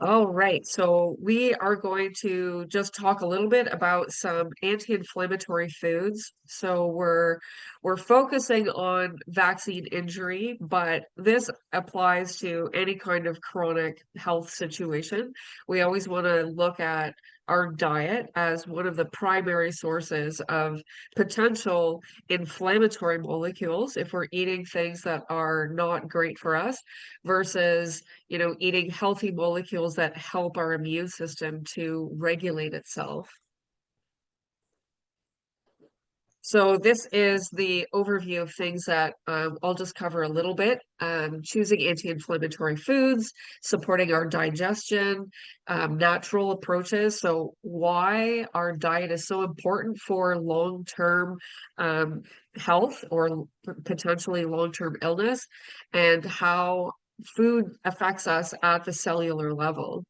All right, so we are going to just talk a little bit about some anti-inflammatory foods. So we're focusing on vaccine injury, but this applies to any kind of chronic health situation. We always want to look at our diet as one of the primary sources of potential inflammatory molecules if we're eating things that are not great for us versus eating healthy molecules that help our immune system to regulate itself. So this is the overview of things that I'll just cover a little bit. Choosing anti-inflammatory foods, supporting our digestion, natural approaches. So why our diet is so important for long-term health or potentially long-term illness, and how food affects us at the cellular level.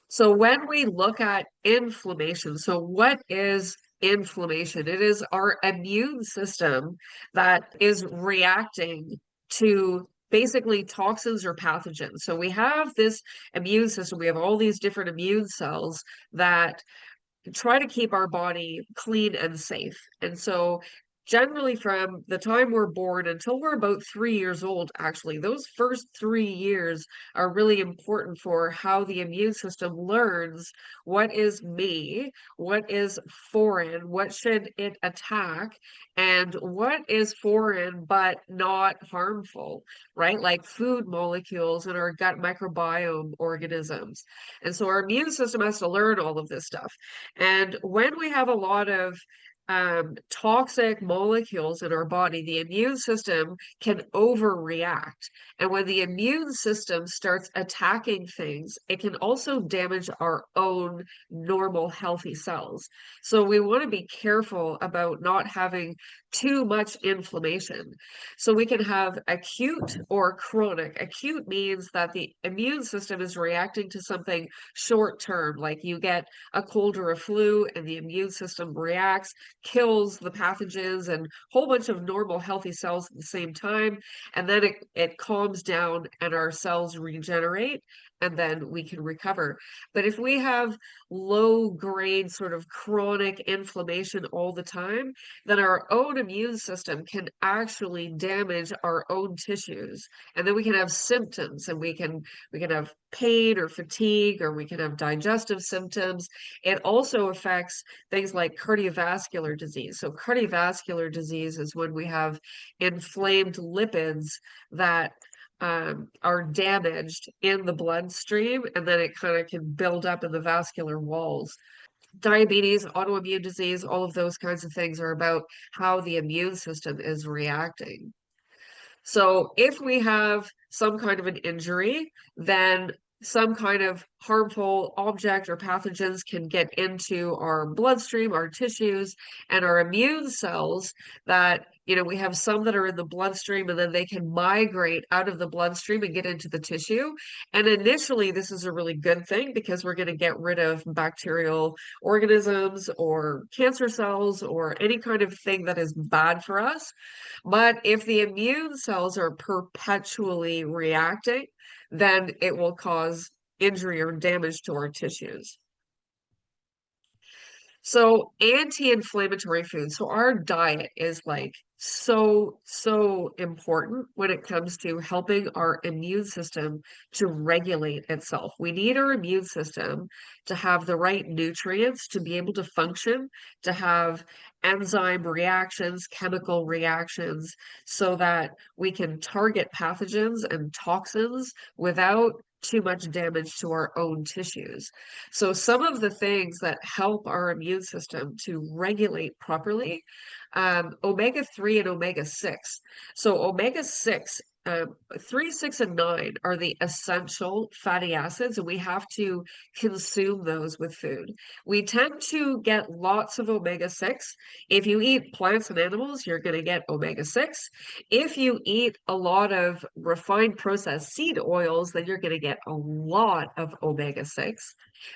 So when we look at inflammation, so what is inflammation? It is our immune system that is reacting to basically toxins or pathogens. So we have this immune system, we have all these different immune cells that try to keep our body clean and safe. And so generally from the time we're born until we're about 3 years old, actually, those first 3 years are really important for how the immune system learns what is me, what is foreign, what should it attack, and what is foreign but not harmful, right? Like food molecules and our gut microbiome organisms. And so our immune system has to learn all of this stuff. And when we have a lot of toxic molecules in our body, the immune system can overreact. And when the immune system starts attacking things, it can also damage our own normal healthy cells. So we want to be careful about not having too much inflammation. So we can have acute or chronic. Acute means that the immune system is reacting to something short term, like you get a cold or a flu and the immune system reacts, kills the pathogens and a whole bunch of normal healthy cells at the same time, and then it calms down and our cells regenerate, and then we can recover. But if we have low grade sort of chronic inflammation all the time, then our own immune system can actually damage our own tissues, and then we can have symptoms, and we can have pain or fatigue, or we can have digestive symptoms. It also affects things like cardiovascular disease. So cardiovascular disease is when we have inflamed lipids that are damaged in the bloodstream, and then it kind of can build up in the vascular walls. Diabetes, autoimmune disease, all of those kinds of things are about how the immune system is reacting. So if we have some kind of an injury, then some kind of harmful object or pathogens can get into our bloodstream, our tissues, and our immune cells that, we have some that are in the bloodstream and then they can migrate out of the bloodstream and get into the tissue. And initially, this is a really good thing because we're going to get rid of bacterial organisms or cancer cells or any kind of thing that is bad for us. But if the immune cells are perpetually reacting, then it will cause injury or damage to our tissues. So anti-inflammatory foods. So our diet is like so important when it comes to helping our immune system to regulate itself. We need our immune system to have the right nutrients to be able to function, to have enzyme reactions, chemical reactions, so that we can target pathogens and toxins without too much damage to our own tissues. So some of the things that help our immune system to regulate properly, omega-3 and omega-6. So omega-6, 3, 6, and 9 are the essential fatty acids, and we have to consume those with food. We tend to get lots of omega-6. If you eat plants and animals, you're going to get omega-6. If you eat a lot of refined processed seed oils, then you're going to get a lot of omega-6.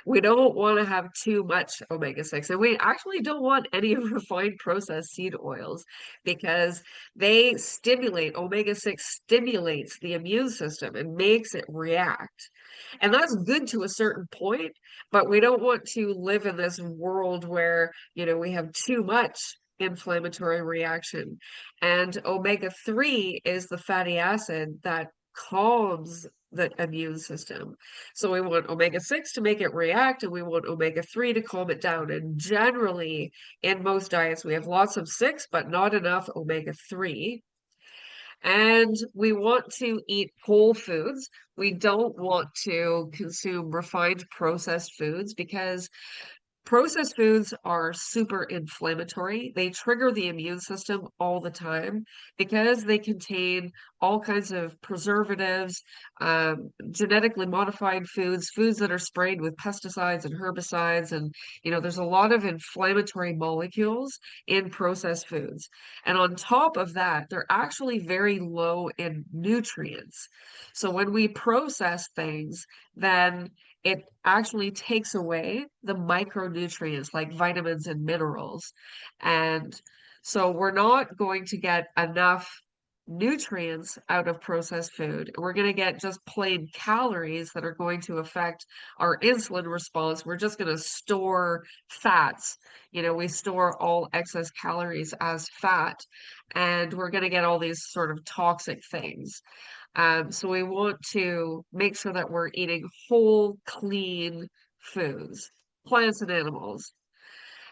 We don't want to have too much omega-6, and we actually don't want any refined processed seed oils because omega-6 stimulates the immune system and makes it react. And that's good to a certain point, but we don't want to live in this world where, we have too much inflammatory reaction. And omega-3 is the fatty acid that calms the immune system. So we want omega-6 to make it react, and we want omega-3 to calm it down. And generally, in most diets, we have lots of 6, but not enough omega-3. And we want to eat whole foods. We don't want to consume refined processed foods because processed foods are super inflammatory. They trigger the immune system all the time because they contain all kinds of preservatives, genetically modified foods, foods that are sprayed with pesticides and herbicides. And, there's a lot of inflammatory molecules in processed foods. And on top of that, they're actually very low in nutrients. So when we process things, then it actually takes away the micronutrients like vitamins and minerals. And so we're not going to get enough nutrients out of processed food. We're going to get just plain calories that are going to affect our insulin response. We're just going to store fats. We store all excess calories as fat, and we're going to get all these sort of toxic things. So we want to make sure that we're eating whole, clean foods, plants and animals.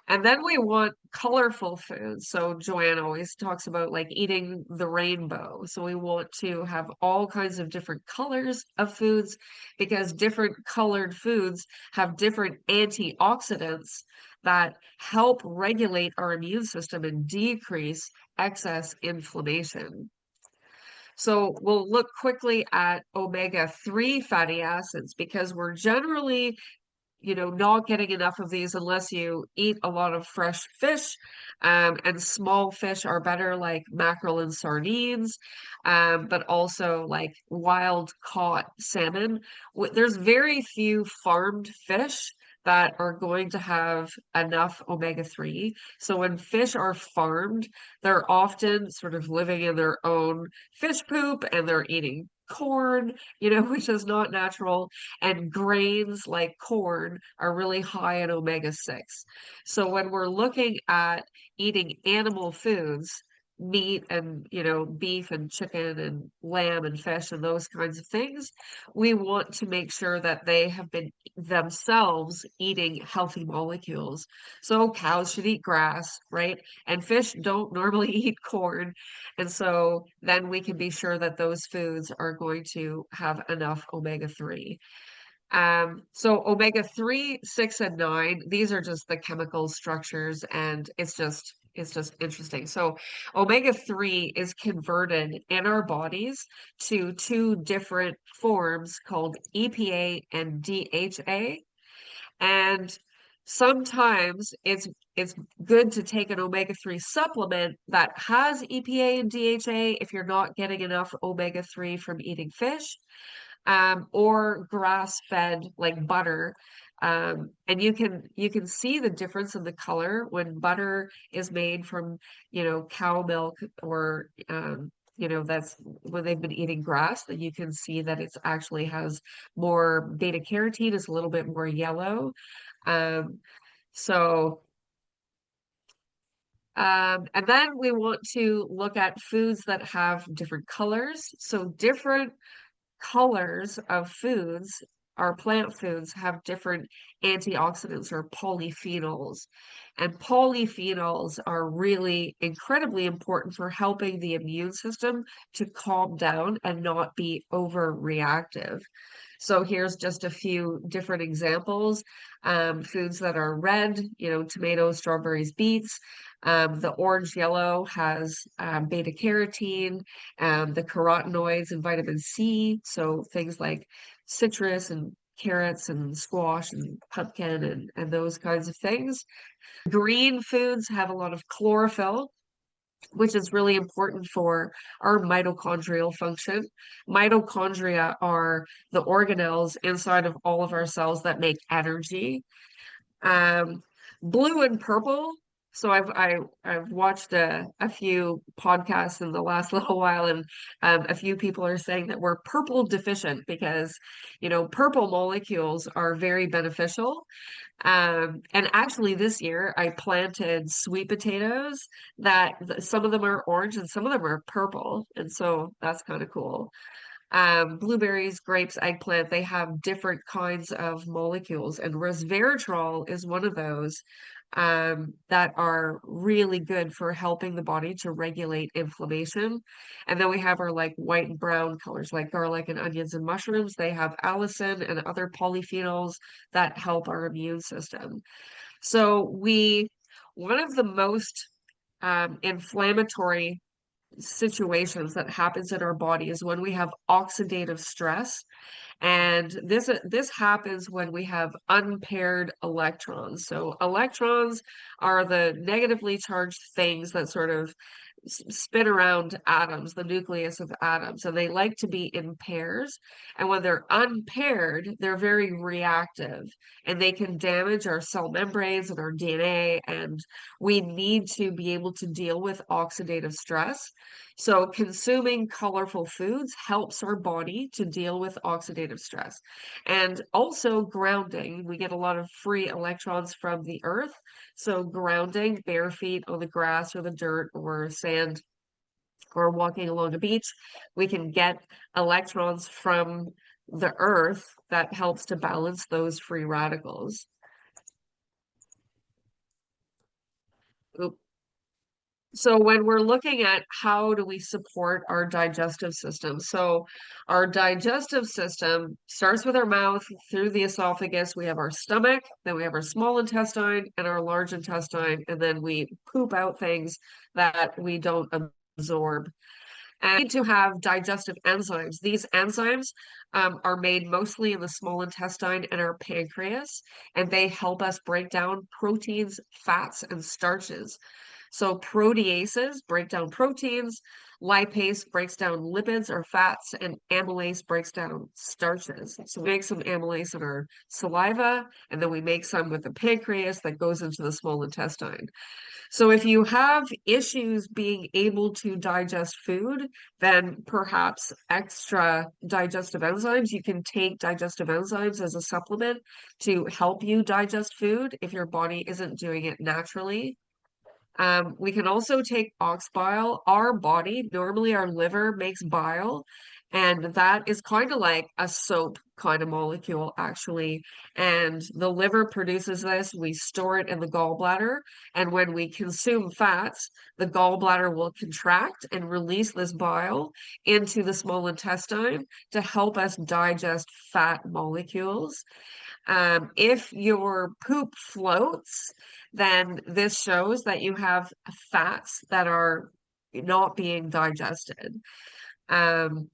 And then we want colorful foods. So Joanne always talks about like eating the rainbow. So we want to have all kinds of different colors of foods because different colored foods have different antioxidants that help regulate our immune system and decrease excess inflammation. So we'll look quickly at omega-3 fatty acids because we're generally, not getting enough of these unless you eat a lot of fresh fish. And small fish are better, like mackerel and sardines, but also like wild caught salmon. There's very few farmed fish that are going to have enough omega-3. So when fish are farmed, they're often sort of living in their own fish poop and they're eating corn, which is not natural. And grains like corn are really high in omega-6. So when we're looking at eating animal foods, meat and, beef and chicken and lamb and fish and those kinds of things, we want to make sure that they have been themselves eating healthy molecules. So cows should eat grass, right? And fish don't normally eat corn. And so then we can be sure that those foods are going to have enough omega-3. So omega-3, 6, and 9, these are just the chemical structures, and it's just interesting. So omega-3 is converted in our bodies to two different forms called EPA and DHA. And sometimes it's good to take an omega-3 supplement that has EPA and DHA if you're not getting enough omega-3 from eating fish, or grass-fed like butter. And you can see the difference in the color when butter is made from, cow milk or that's when they've been eating grass, that you can see that it's actually has more beta carotene, is a little bit more yellow. Um, so and then we want to look at foods that have different colors. So different colors of foods, our plant foods, have different antioxidants or polyphenols. And polyphenols are really incredibly important for helping the immune system to calm down and not be overreactive. So here's just a few different examples. Foods that are red, tomatoes, strawberries, beets. The orange yellow has beta carotene, the carotenoids and vitamin C. So things like citrus and carrots and squash and pumpkin and those kinds of things. Green foods have a lot of chlorophyll, which is really important for our mitochondrial function. Mitochondria are the organelles inside of all of our cells that make energy. Blue and purple So I've watched a few podcasts in the last little while, and a few people are saying that we're purple deficient because, purple molecules are very beneficial. And actually this year I planted sweet potatoes that some of them are orange and some of them are purple, and so that's kind of cool. Blueberries, grapes, eggplant, they have different kinds of molecules, and resveratrol is one of those that are really good for helping the body to regulate inflammation. And then we have our like white and brown colors, like garlic and onions and mushrooms. They have allicin and other polyphenols that help our immune system. So one of the most inflammatory situations that happens in our body is when we have oxidative stress. And this happens when we have unpaired electrons. So electrons are the negatively charged things that sort of spin around atoms, the nucleus of atoms, and they like to be in pairs. And when they're unpaired, they're very reactive and they can damage our cell membranes and our DNA. And we need to be able to deal with oxidative stress. So consuming colorful foods helps our body to deal with oxidative stress. And also grounding. We get a lot of free electrons from the earth. So grounding, bare feet on the grass or the dirt or sand or walking along a beach, we can get electrons from the earth that helps to balance those free radicals. Oop. So when we're looking at how do we support our digestive system, so our digestive system starts with our mouth through the esophagus. We have our stomach, then we have our small intestine and our large intestine, and then we poop out things that we don't absorb. And we need to have digestive enzymes. These enzymes are made mostly in the small intestine and our pancreas, and they help us break down proteins, fats, and starches. So proteases break down proteins, lipase breaks down lipids or fats, and amylase breaks down starches. So we make some amylase in our saliva, and then we make some with the pancreas that goes into the small intestine. So if you have issues being able to digest food, then perhaps extra digestive enzymes, you can take digestive enzymes as a supplement to help you digest food if your body isn't doing it naturally. We can also take ox bile. Our body, normally our liver makes bile, and that is kind of like a soap kind of molecule, actually. And the liver produces this. We store it in the gallbladder. And when we consume fats, the gallbladder will contract and release this bile into the small intestine to help us digest fat molecules. If your poop floats, then this shows that you have fats that are not being digested. Um,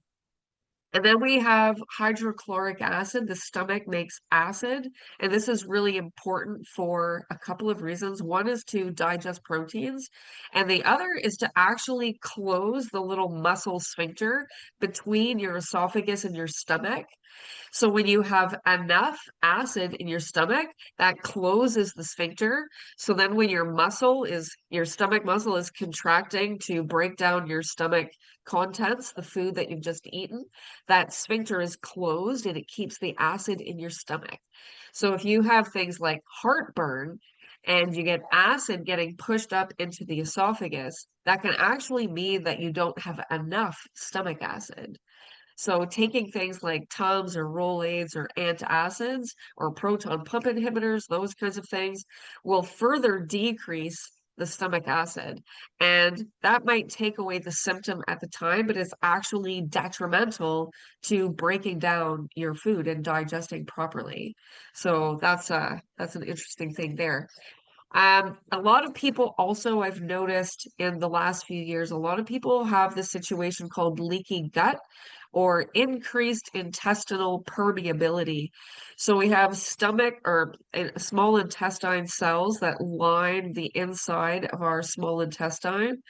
and then we have hydrochloric acid. The stomach makes acid, and this is really important for a couple of reasons. One is to digest proteins, and the other is to actually close the little muscle sphincter between your esophagus and your stomach. So when you have enough acid in your stomach, that closes the sphincter. So then when your stomach muscle is contracting to break down your stomach contents, the food that you've just eaten, that sphincter is closed and it keeps the acid in your stomach. So if you have things like heartburn and you get acid getting pushed up into the esophagus, that can actually mean that you don't have enough stomach acid. So taking things like Tums or Rolaids or antacids or proton pump inhibitors, those kinds of things, will further decrease the stomach acid. And that might take away the symptom at the time, but it's actually detrimental to breaking down your food and digesting properly. So that's an interesting thing there. A lot of people also, I've noticed in the last few years, a lot of people have this situation called leaky gut or increased intestinal permeability. So we have stomach or small intestine cells that line the inside of our small intestine.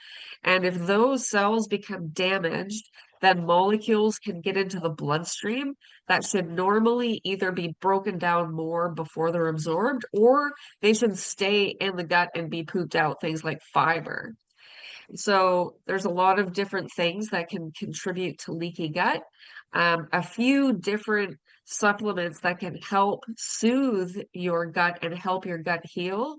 And if those cells become damaged, then molecules can get into the bloodstream that should normally either be broken down more before they're absorbed, or they should stay in the gut and be pooped out, things like fiber. So there's a lot of different things that can contribute to leaky gut. A few different supplements that can help soothe your gut and help your gut heal.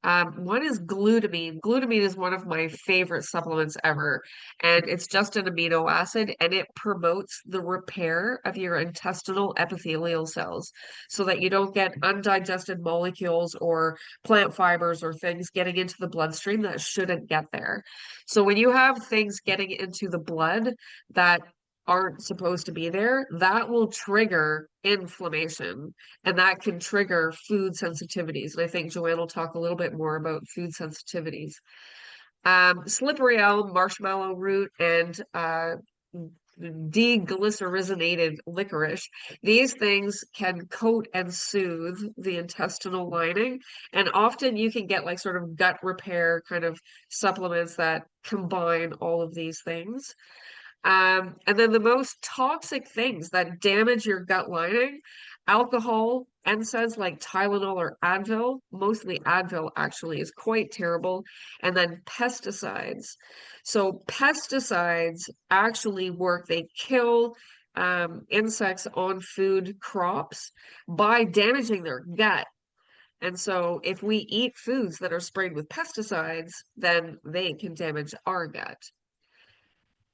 One is glutamine. Glutamine is one of my favorite supplements ever, and it's just an amino acid, and it promotes the repair of your intestinal epithelial cells so that you don't get undigested molecules or plant fibers or things getting into the bloodstream that shouldn't get there. So when you have things getting into the blood that aren't supposed to be there, that will trigger inflammation, and that can trigger food sensitivities. And I think Joanne will talk a little bit more about food sensitivities. Slippery elm, marshmallow root, and deglycerinated licorice. These things can coat and soothe the intestinal lining, and often you can get like sort of gut repair kind of supplements that combine all of these things. And then the most toxic things that damage your gut lining, alcohol, NSAIDs like Tylenol or Advil, mostly Advil actually, is quite terrible. And then pesticides. So pesticides actually work, they kill insects on food crops by damaging their gut. And so if we eat foods that are sprayed with pesticides, then they can damage our gut.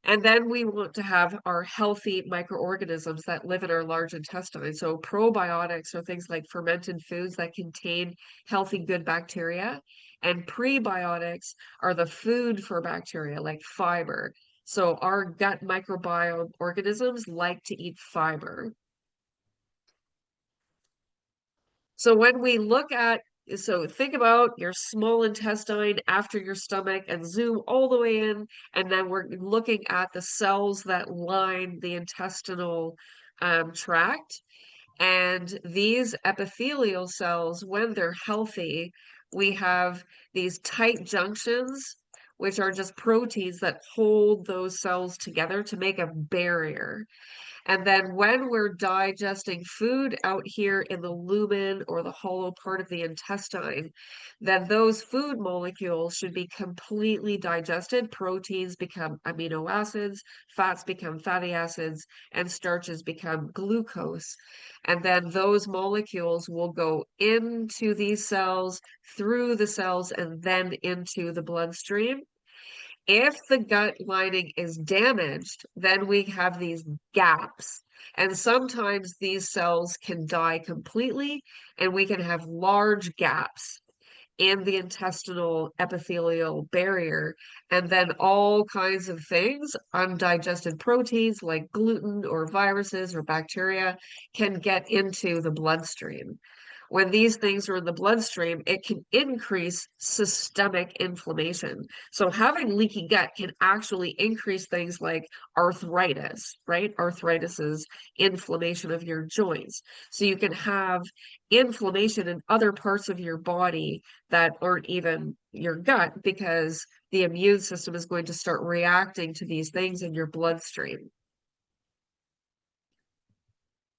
And then we want to have our healthy microorganisms that live in our large intestine. So probiotics are things like fermented foods that contain healthy, good bacteria. And prebiotics are the food for bacteria, like fiber. So our gut microbiome organisms like to eat fiber. So when we look at, so think about your small intestine after your stomach and zoom all the way in, and then we're looking at the cells that line the intestinal tract. And these epithelial cells, when they're healthy, we have these tight junctions, which are just proteins that hold those cells together to make a barrier. And then when we're digesting food out here in the lumen or the hollow part of the intestine, then those food molecules should be completely digested. Proteins become amino acids, fats become fatty acids, and starches become glucose. And then those molecules will go into these cells, through the cells, and then into the bloodstream. If the gut lining is damaged, then we have these gaps. And sometimes these cells can die completely, and we can have large gaps in the intestinal epithelial barrier. And then all kinds of things, undigested proteins like gluten or viruses or bacteria, can get into the bloodstream. When these things are in the bloodstream, it can increase systemic inflammation. So having leaky gut can actually increase things like arthritis, right? Arthritis is inflammation of your joints. So you can have inflammation in other parts of your body that aren't even your gut, because the immune system is going to start reacting to these things in your bloodstream.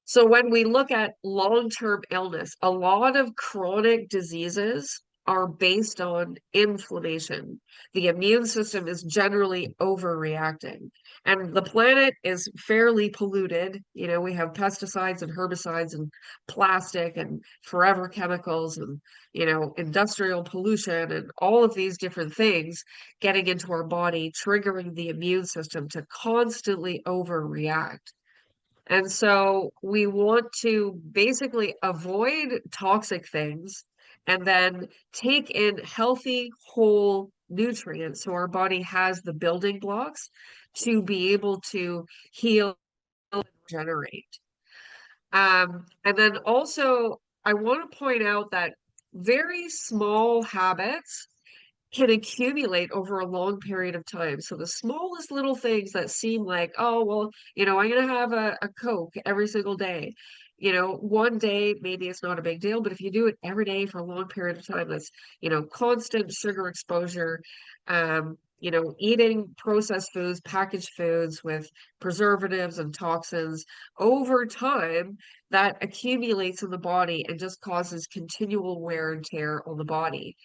So when we look at long-term illness, a lot of chronic diseases are based on inflammation. The immune system is generally overreacting, and the planet is fairly polluted. You know, we have pesticides and herbicides and plastic and forever chemicals and, you know, industrial pollution and all of these different things getting into our body, triggering the immune system to constantly overreact. And so we want to basically avoid toxic things and then take in healthy, whole nutrients so our body has the building blocks to be able to heal and regenerate. And then also, I want to point out that very small habits can accumulate over a long period of time. So the smallest little things that seem like, oh, well, you know, I'm going to have a Coke every single day. You know, one day, maybe it's not a big deal, but if you do it every day for a long period of time, that's, you know, constant sugar exposure, eating processed foods, packaged foods with preservatives and toxins over time, that accumulates in the body and just causes continual wear and tear on the body.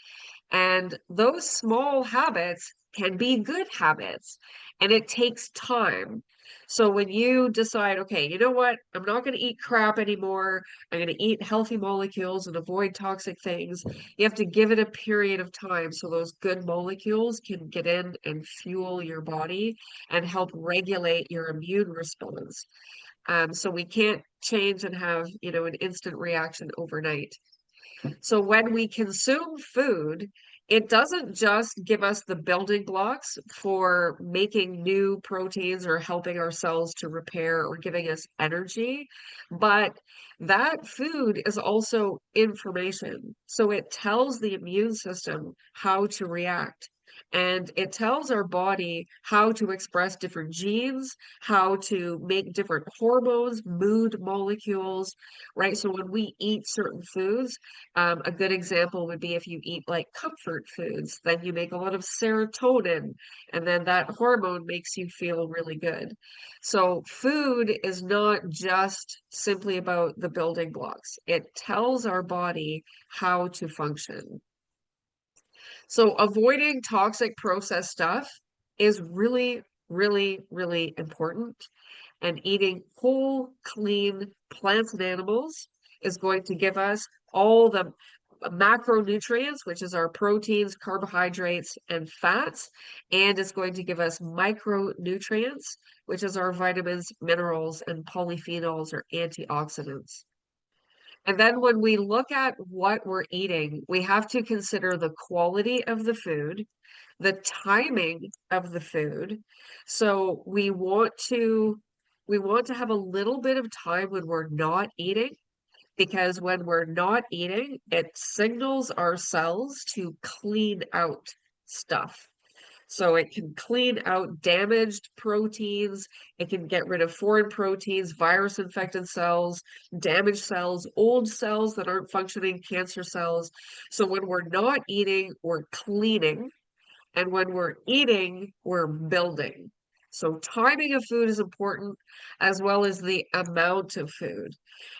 And those small habits can be good habits, and it takes time. So when you decide, okay, you know what, I'm not going to eat crap anymore, I'm going to eat healthy molecules and avoid toxic things, you have to give it a period of time so those good molecules can get in and fuel your body and help regulate your immune response. So we can't change and have, an instant reaction overnight. So when we consume food, it doesn't just give us the building blocks for making new proteins or helping our cells to repair or giving us energy, but that food is also information. So it tells the immune system how to react. And it tells our body how to express different genes, how to make different hormones, mood molecules, right? So when we eat certain foods, a good example would be if you eat like comfort foods, then you make a lot of serotonin, and then that hormone makes you feel really good. So food is not just simply about the building blocks. It tells our body how to function. So avoiding toxic processed stuff is really, really, really important. And eating whole, clean plants and animals is going to give us all the macronutrients, which is our proteins, carbohydrates, and fats. And it's going to give us micronutrients, which is our vitamins, minerals, and polyphenols or antioxidants. And then when we look at what we're eating, we have to consider the quality of the food, the timing of the food. So we want to have a little bit of time when we're not eating, because when we're not eating, it signals our cells to clean out stuff. So it can clean out damaged proteins. It can get rid of foreign proteins, virus infected cells, damaged cells, old cells that aren't functioning, cancer cells. So when we're not eating, we're cleaning. And when we're eating, we're building. So timing of food is important, as well as the amount of food.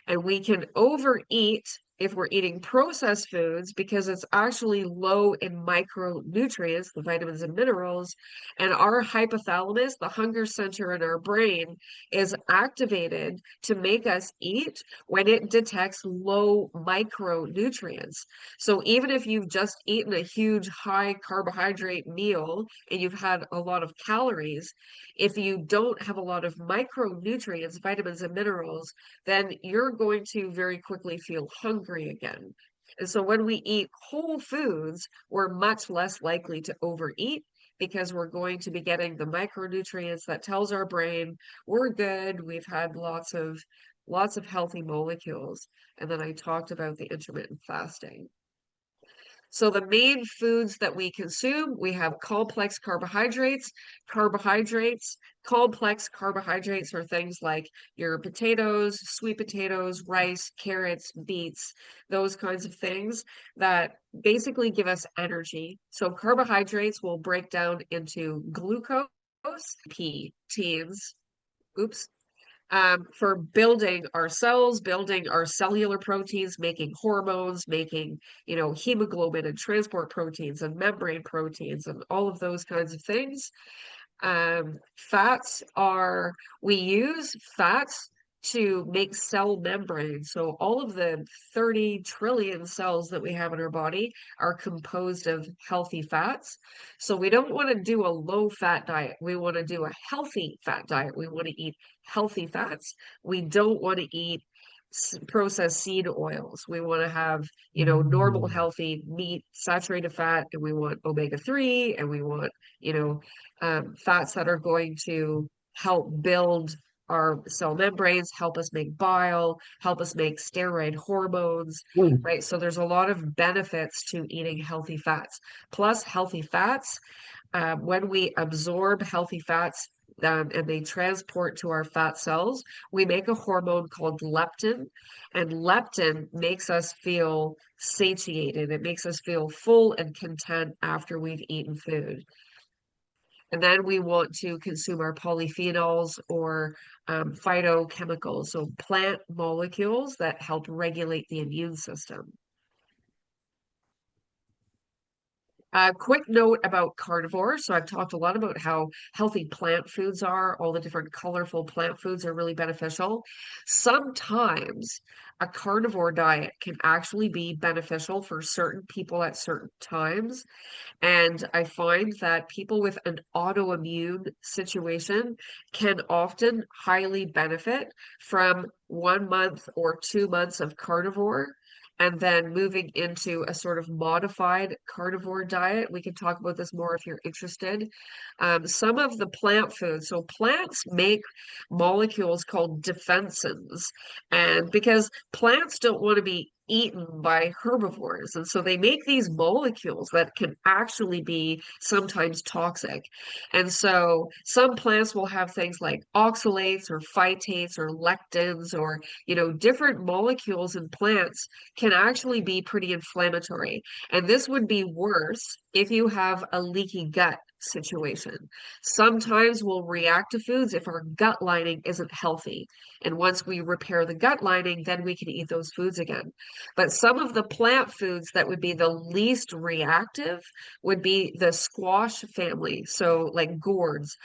And we can overeat if we're eating processed foods because it's actually low in micronutrients, the vitamins and minerals, and our hypothalamus, the hunger center in our brain, is activated to make us eat when it detects low micronutrients. So even if you've just eaten a huge high carbohydrate meal and you've had a lot of calories, if you don't have a lot of micronutrients, vitamins and minerals, then you're going to very quickly feel hungry again. And so when we eat whole foods, we're much less likely to overeat because we're going to be getting the micronutrients that tells our brain we're good. We've had lots of healthy molecules. And then I talked about the intermittent fasting. So the main foods that we consume, we have complex carbohydrates. Complex carbohydrates are things like your potatoes, sweet potatoes, rice, carrots, beets, those kinds of things that basically give us energy. So carbohydrates will break down into glucose, proteins, oops, for building our cells, building our cellular proteins, making hormones, making, hemoglobin and transport proteins and membrane proteins and all of those kinds of things. Fats we use fats to make cell membranes. So all of the 30 trillion cells that we have in our body are composed of healthy fats. So we don't want to do a low fat diet. We want to do a healthy fat diet. We want to eat healthy fats. We don't want to eat processed seed oils. We want to have, normal healthy meat, saturated fat, and we want omega-3, and we want, fats that are going to help build our cell membranes, help us make bile, help us make steroid hormones, right? So there's a lot of benefits to eating healthy fats. Plus, healthy fats, when we absorb healthy fats, and they transport to our fat cells, we make a hormone called leptin, and leptin makes us feel satiated. It makes us feel full and content after we've eaten food. And then we want to consume our polyphenols or phytochemicals, so plant molecules that help regulate the immune system. A quick note about carnivores. So I've talked a lot about how healthy plant foods are. All the different colorful plant foods are really beneficial. Sometimes a carnivore diet can actually be beneficial for certain people at certain times. And I find that people with an autoimmune situation can often highly benefit from 1 month or 2 months of carnivore and then moving into a sort of modified carnivore diet. We can talk about this more if you're interested. Some of the plant foods, so plants make molecules called defensins, and because plants don't want to be eaten by herbivores. And so they make these molecules that can actually be sometimes toxic. And so some plants will have things like oxalates or phytates or lectins or, different molecules in plants can actually be pretty inflammatory. And this would be worse if you have a leaky gut situation. Sometimes we'll react to foods if our gut lining isn't healthy. And once we repair the gut lining, then we can eat those foods again. But some of the plant foods that would be the least reactive would be the squash family. So like gourds,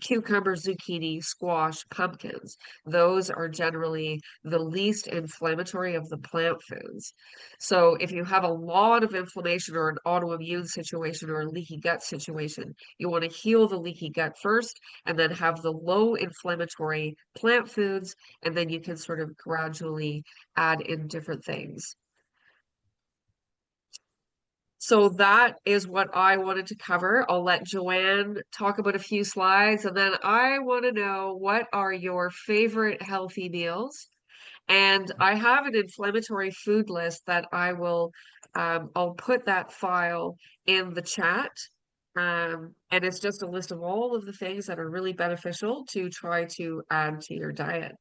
cucumber, zucchini, squash, pumpkins. Those are generally the least inflammatory of the plant foods. So if you have a lot of inflammation or an autoimmune situation or a leaky gut situation, you want to heal the leaky gut first and then have the low inflammatory plant foods, and then you can sort of gradually add in different things. So that is what I wanted to cover. I'll let Joanne talk about a few slides, and then I want to know, what are your favorite healthy meals? And I have an inflammatory food list that I'll put that file in the chat. And it's just a list of all of the things that are really beneficial to try to add to your diet.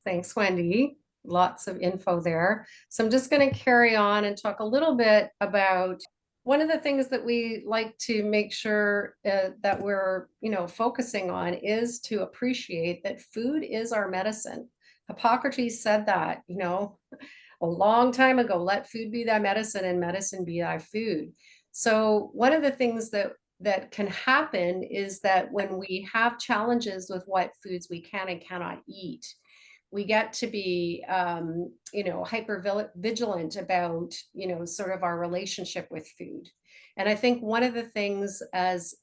Thanks, Wendi. Lots of info there. So I'm just going to carry on and talk a little bit about one of the things that we like to make sure that we're, focusing on is to appreciate that food is our medicine. Hippocrates said that, a long time ago, let food be thy medicine and medicine be thy food. So one of the things that can happen is that when we have challenges with what foods we can and cannot eat, we get to be hyper vigilant about sort of our relationship with food. And I think one of the things as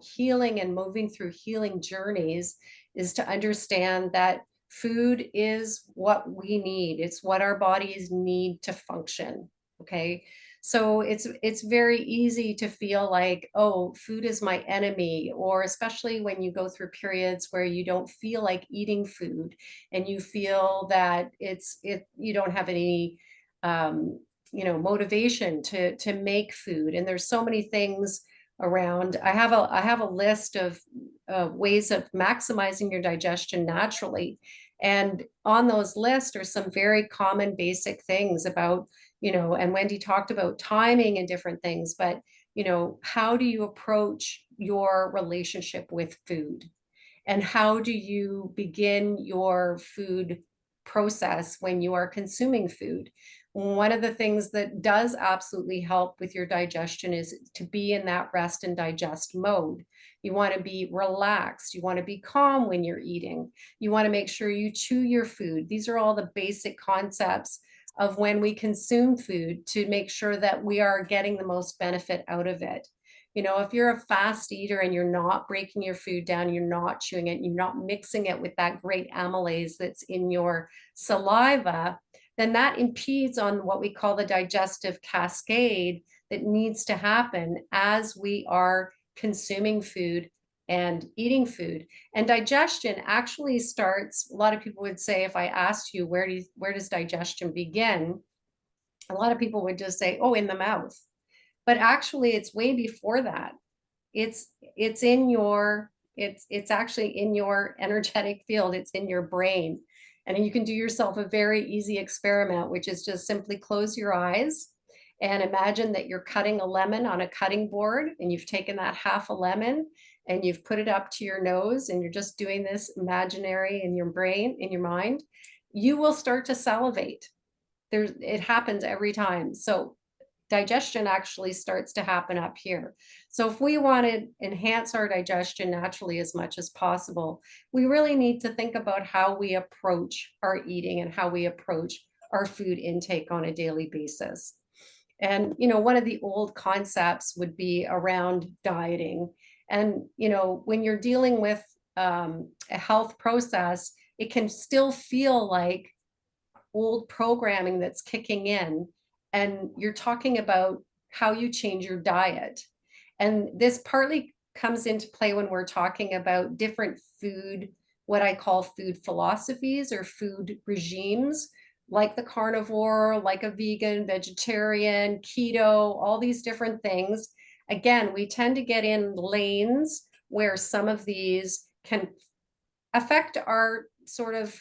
healing and moving through healing journeys is to understand that food is what we need. It's what our bodies need to function. Okay. So it's very easy to feel like, oh, food is my enemy, or especially when you go through periods where you don't feel like eating food and you feel that you don't have any motivation to make food. And there's so many things around. I have a list of ways of maximizing your digestion naturally. And on those lists are some very common basic things about, and Wendi talked about timing and different things, but, how do you approach your relationship with food? And how do you begin your food process when you are consuming food? One of the things that does absolutely help with your digestion is to be in that rest and digest mode. You want to be relaxed. You want to be calm when you're eating. You want to make sure you chew your food. These are all the basic concepts of when we consume food to make sure that we are getting the most benefit out of it. If you're a fast eater and you're not breaking your food down, you're not chewing it, you're not mixing it with that great amylase that's in your saliva, then that impedes on what we call the digestive cascade that needs to happen as we are consuming food and eating food. And digestion actually starts, a lot of people would say, if I asked you, where does digestion begin? A lot of people would just say, oh, in the mouth. But actually it's way before that. It's actually in your energetic field. It's in your brain. And you can do yourself a very easy experiment, which is just simply close your eyes And imagine that you're cutting a lemon on a cutting board, and you've taken that half a lemon and you've put it up to your nose, and you're just doing this imaginary in your brain, in your mind, you will start to salivate. It happens every time. So digestion actually starts to happen up here. So if we want to enhance our digestion naturally as much as possible, we really need to think about how we approach our eating and how we approach our food intake on a daily basis. And, one of the old concepts would be around dieting. And, when you're dealing with a health process, it can still feel like old programming that's kicking in, and you're talking about how you change your diet. And this partly comes into play when we're talking about different food, what I call food philosophies or food regimes, like the carnivore, like a vegan, vegetarian, keto, all these different things. Again, we tend to get in lanes where some of these can affect our sort of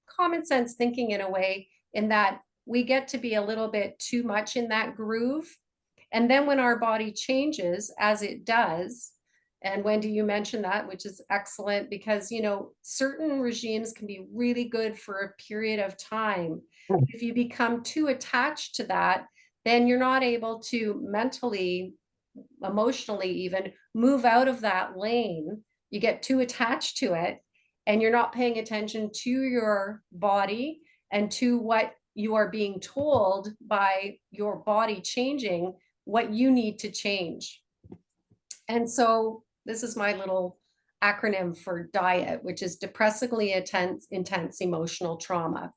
common sense thinking in a way, in that we get to be a little bit too much in that groove. And then when our body changes, as it does, and Wendi, you mentioned that, which is excellent, because certain regimes can be really good for a period of time. If you become too attached to that, then you're not able to mentally, emotionally even move out of that lane. You get too attached to it, and you're not paying attention to your body and to what you are being told by your body changing what you need to change. And so this is my little acronym for diet, which is depressingly intense emotional trauma.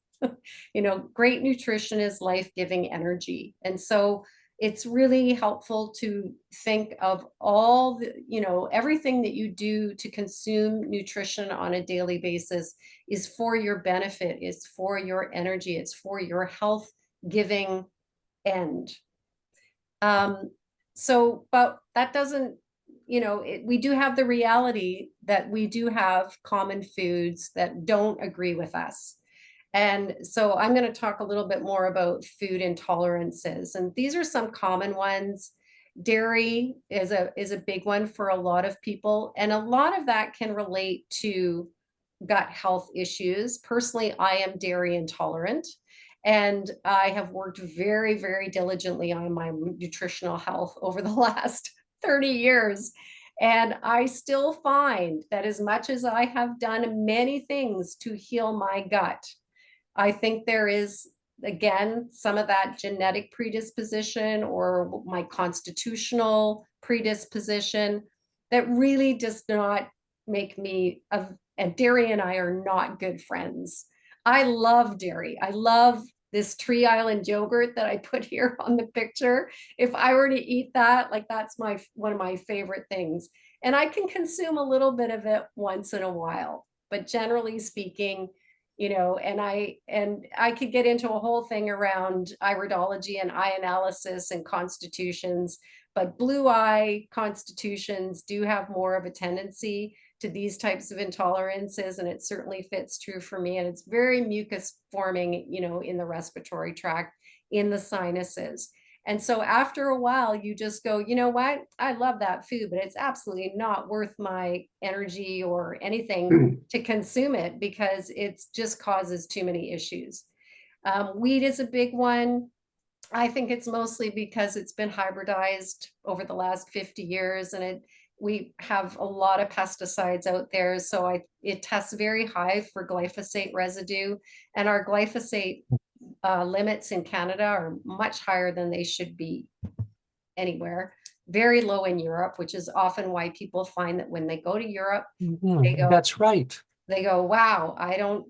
Great nutrition is life-giving energy. And so it's really helpful to think of all the, everything that you do to consume nutrition on a daily basis is for your benefit, is for your energy, it's for your health giving end. But that doesn't, we do have the reality that we do have common foods that don't agree with us. And so I'm going to talk a little bit more about food intolerances. And these are some common ones. Dairy is a big one for a lot of people. And a lot of that can relate to gut health issues. Personally, I am dairy intolerant. And I have worked very, very diligently on my nutritional health over the last 30 years. And I still find that as much as I have done many things to heal my gut, I think there is, again, some of that genetic predisposition or my constitutional predisposition that really does not make me, and dairy and I are not good friends. I love dairy. I love this Tree Island yogurt that I put here on the picture. If I were to eat that, like that's one of my favorite things. And I can consume a little bit of it once in a while, but generally speaking, and I could get into a whole thing around iridology and eye analysis and constitutions, but blue eye constitutions do have more of a tendency to these types of intolerances, and it certainly fits true for me. And it's very mucus forming, in the respiratory tract, in the sinuses. And so after a while, you just go, you know what? I love that food, but it's absolutely not worth my energy or anything to consume it, because it just causes too many issues. Wheat is a big one. I think it's mostly because it's been hybridized over the last 50 years, and we have a lot of pesticides out there. So it tests very high for glyphosate residue, and our glyphosate limits in Canada are much higher than they should be anywhere. Very low in Europe, which is often why people find that when they go to Europe, they go, that's right. They go, wow, I don't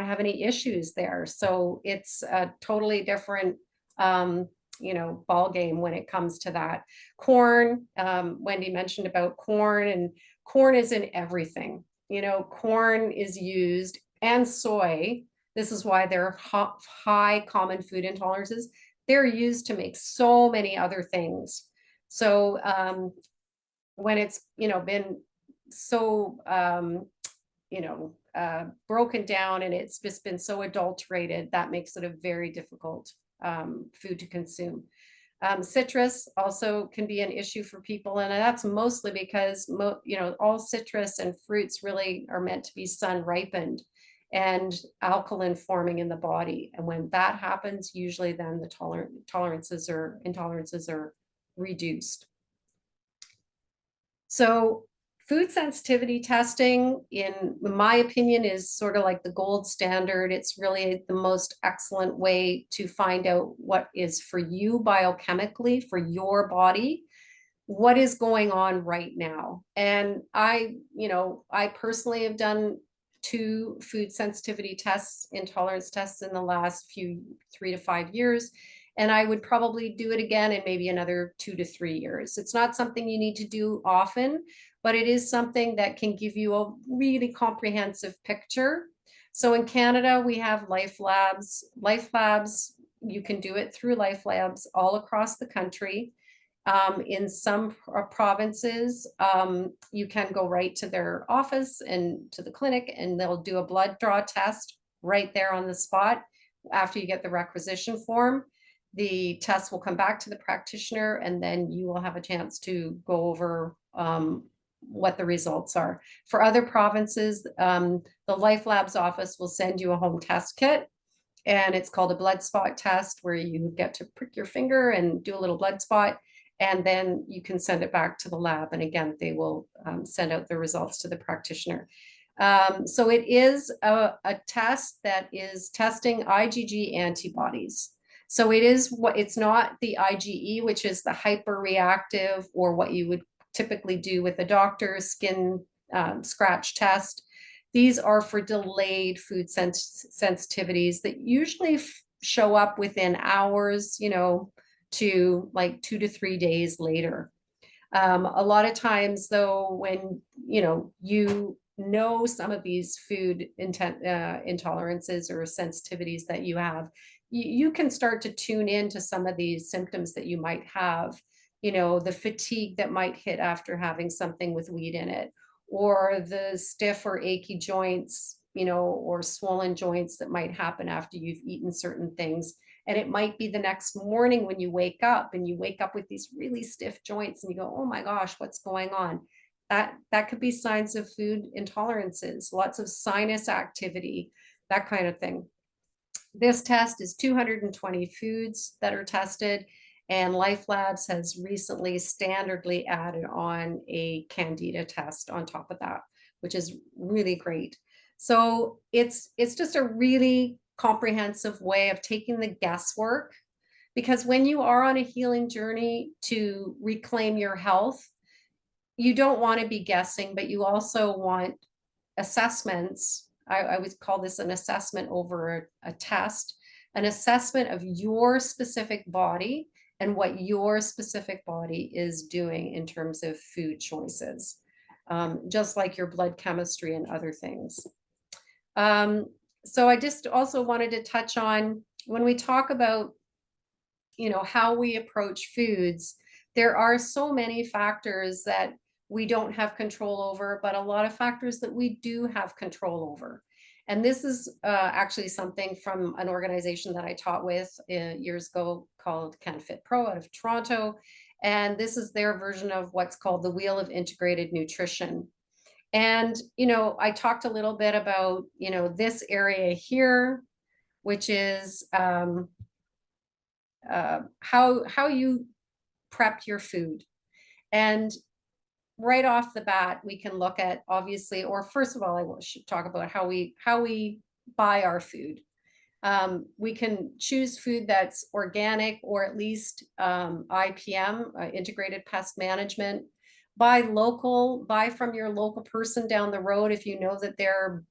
have any issues there. So it's a totally different ball game when it comes to that. Corn, Wendi mentioned about corn, and corn is in everything. Corn is used, and soy. This is why they're high common food intolerances. They're used to make so many other things. So when it's been so broken down and it's just been so adulterated, that makes it a very difficult food to consume. Citrus also can be an issue for people, and that's mostly because all citrus and fruits really are meant to be sun ripened and alkaline forming in the body. And when that happens, usually then the intolerances are reduced. So food sensitivity testing, in my opinion, is sort of like the gold standard. It's really the most excellent way to find out what is for you biochemically, for your body, what is going on right now. And I personally have done 2 food sensitivity tests, intolerance tests in the last 3 to 5 years. And I would probably do it again in maybe another 2 to 3 years. It's not something you need to do often, but it is something that can give you a really comprehensive picture. So in Canada, we have Life Labs. Life Labs, you can do it through Life Labs all across the country. In some provinces, you can go right to their office and to the clinic, and they'll do a blood draw test right there on the spot after you get the requisition form. The test will come back to the practitioner, and then you will have a chance to go over what the results are. For other provinces, the Life Labs office will send you a home test kit, and it's called a blood spot test, where you get to prick your finger and do a little blood spot, and then you can send it back to the lab. And again, they will send out the results to the practitioner. So it is a test that is testing IgG antibodies. So it's not the IgE, which is the hyperreactive, or what you would typically do with a doctor's skin scratch test. These are for delayed food sensitivities that usually show up within hours, to like 2 to 3 days later. A lot of times, though, when you know some of these food intolerances or sensitivities that you have, you can start to tune into some of these symptoms that you might have. The fatigue that might hit after having something with wheat in it, or the stiff or achy joints, or swollen joints that might happen after you've eaten certain things. And it might be the next morning when you wake up, and you wake up with these really stiff joints, and you go, oh my gosh, what's going on? That could be signs of food intolerances, lots of sinus activity, that kind of thing. This test is 220 foods that are tested, and Life Labs has recently standardly added on a Candida test on top of that, which is really great. So it's just a really comprehensive way of taking the guesswork, because when you are on a healing journey to reclaim your health, you don't want to be guessing, but you also want assessments. I would call this an assessment over a test, an assessment of your specific body and what your specific body is doing in terms of food choices, just like your blood chemistry and other things. So I just also wanted to touch on, when we talk about, how we approach foods, there are so many factors that we don't have control over, but a lot of factors that we do have control over. And this is actually something from an organization that I taught with years ago called CanFit Pro out of Toronto. And this is their version of what's called the Wheel of Integrated Nutrition. And, I talked a little bit about, this area here, which is how you prep your food. And right off the bat, we can look at, obviously, or first of all, I should talk about how we buy our food. We can choose food that's organic, or at least IPM, integrated pest management. Buy local, buy from your local person down the road if you know that they're,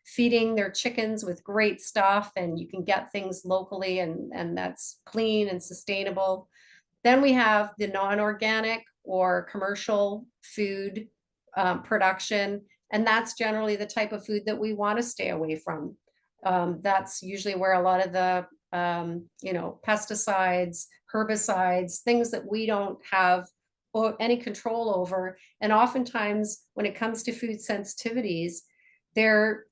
feeding their chickens with great stuff, and you can get things locally, and that's clean and sustainable. Then we have the non-organic or commercial food production, and that's generally the type of food that we want to stay away from. That's usually where a lot of the pesticides, herbicides, things that we don't have any control over. And oftentimes when it comes to food sensitivities, they're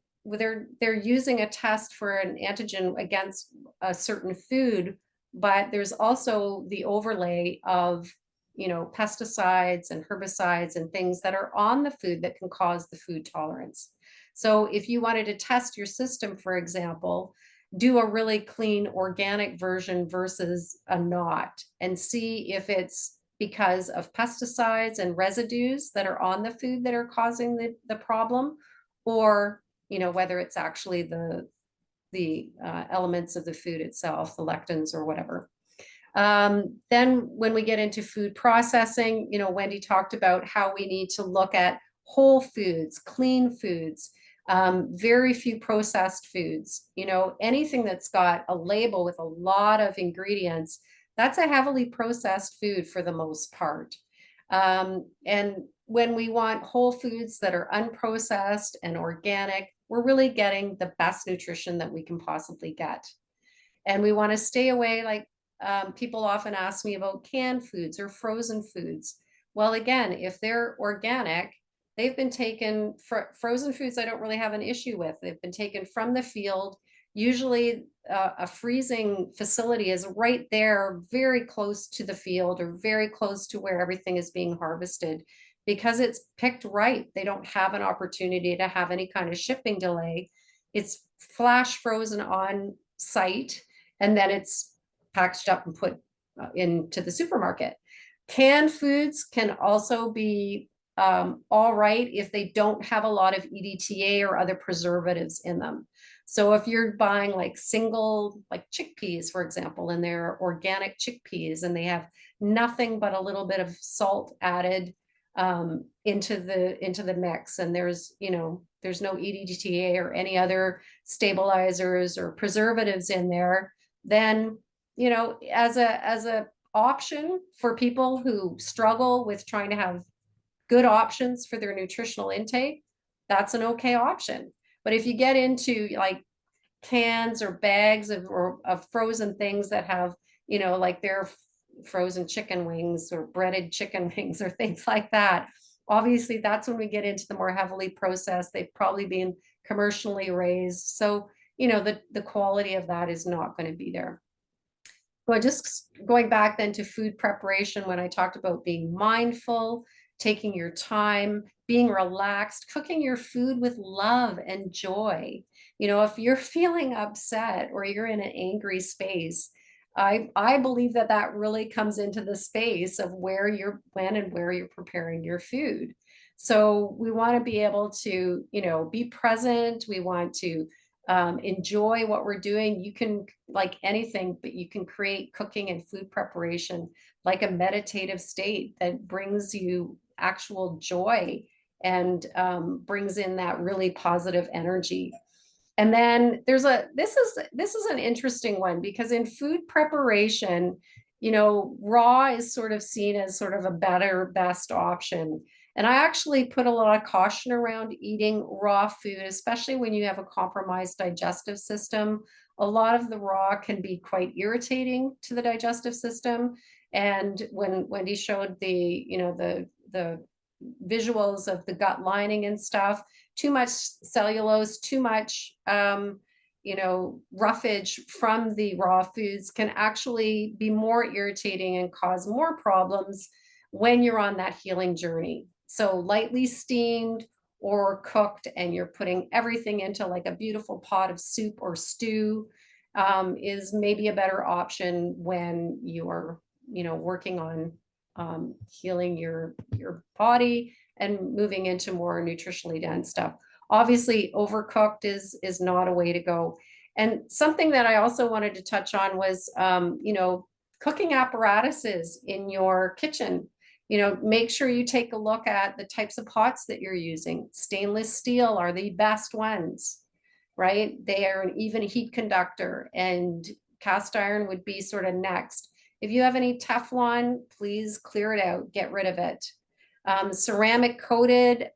using a test for an antigen against a certain food but there's also the overlay of, pesticides and herbicides and things that are on the food that can cause the food tolerance. So if you wanted to test your system, for example, do a really clean organic version versus a not, and see if it's because of pesticides and residues that are on the food that are causing the problem, or whether it's actually the elements of the food itself, the lectins or whatever. Then when we get into food processing, Wendi talked about how we need to look at whole foods, clean foods, very few processed foods. Anything that's got a label with a lot of ingredients, that's a heavily processed food for the most part. And when we want whole foods that are unprocessed and organic, we're really getting the best nutrition that we can possibly get. And we want to stay away, like people often ask me about canned foods or frozen foods. Well, again, if they're organic, they've been taken, frozen foods I don't really have an issue with. They've been taken from the field. Usually a freezing facility is right there, very close to the field or very close to where everything is being harvested. Because it's picked right, they don't have an opportunity to have any kind of shipping delay. It's flash frozen on site, and then it's packaged up and put into the supermarket. Canned foods can also be all right if they don't have a lot of EDTA or other preservatives in them. So if you're buying like single, like chickpeas, for example, and they're organic chickpeas and they have nothing but a little bit of salt added into the mix, and there's no EDTA or any other stabilizers or preservatives in there, then as a option for people who struggle with trying to have good options for their nutritional intake, that's an okay option. But if you get into like cans or bags of frozen things that have, like they're frozen chicken wings or breaded chicken wings or things like that, obviously that's when we get into the more heavily processed. They've probably been commercially raised. So, the quality of that is not going to be there. But just going back then to food preparation, when I talked about being mindful, taking your time, being relaxed, cooking your food with love and joy. If you're feeling upset or you're in an angry space, I believe that really comes into the space of when and where you're preparing your food. So we want to be able to, be present. We want to enjoy what we're doing. You can, like anything, but you can create cooking and food preparation like a meditative state that brings you actual joy and brings in that really positive energy. And then this is an interesting one, because in food preparation, raw is sort of seen as sort of a best option. And I actually put a lot of caution around eating raw food, especially when you have a compromised digestive system. A lot of the raw can be quite irritating to the digestive system. And when Wendi showed the visuals of the gut lining and stuff, too much cellulose, too much roughage from the raw foods can actually be more irritating and cause more problems when you're on that healing journey. So lightly steamed or cooked, and you're putting everything into like a beautiful pot of soup or stew, is maybe a better option when you're working on healing your body and moving into more nutritionally dense stuff. Obviously, overcooked is not a way to go. And something that I also wanted to touch on was, cooking apparatuses in your kitchen. Make sure you take a look at the types of pots that you're using. Stainless steel are the best ones, right? They are an even heat conductor, and cast iron would be sort of next. If you have any Teflon, please clear it out, get rid of it. Ceramic coated,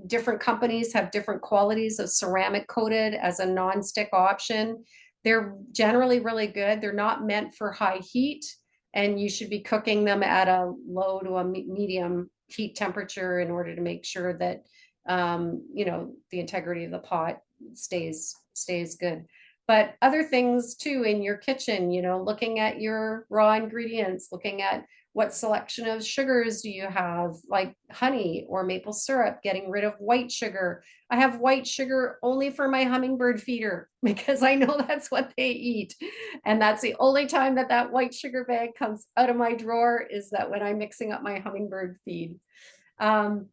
different companies have different qualities of ceramic coated as a non-stick option. They're generally really good. They're not meant for high heat, and you should be cooking them at a low to a medium heat temperature in order to make sure that the integrity of the pot stays good. But other things too in your kitchen, you know, looking at your raw ingredients, looking at what selection of sugars do you have, like honey or maple syrup, getting rid of white sugar. I have white sugar only for my hummingbird feeder because I know that's what they eat. And that's the only time that that white sugar bag comes out of my drawer, is that when I'm mixing up my hummingbird feed. Um,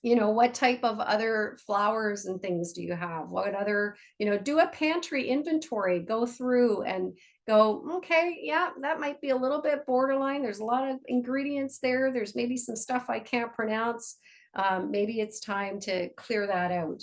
you know, what type of other flowers and things do you have? What other, you know, do a pantry inventory, go through and go, okay, yeah, that might be a little bit borderline. There's a lot of ingredients there. There's maybe some stuff I can't pronounce. Maybe it's time to clear that out.